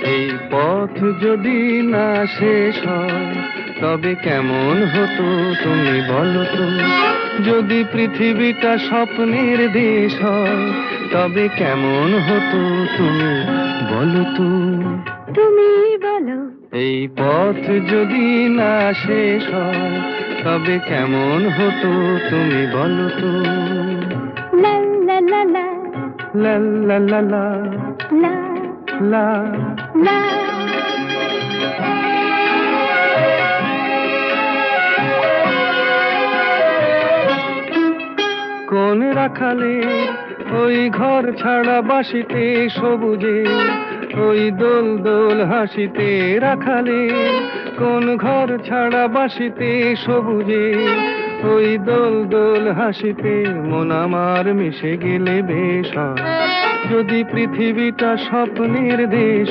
এই পথ যদি না শেষ হয় তবে কেমন হতো তুমি বলো তো। যদি পৃথিবীটা স্বপ্নের দেশ হয় তবে কেমন হতো তুমি বলো তো। তুমি বলো। এই পথ যদি না শেষ হয় তবে কেমন হতো তুমি বলো তো। লা লা লা লা লা লা লা লা লা লা। লা। কোন রাখালে ওই ঘর ছাড়া বাসিতে সবুজে, ওই দোল দোল হাসিতে রাখালে। কোন ঘর ছাড়া বাসিতে সবুজে, ওই দোল দোল হাসিতে মন আমার মিশে গেলে বেশ হয়। যদি পৃথিবীটা স্বপ্নের দেশ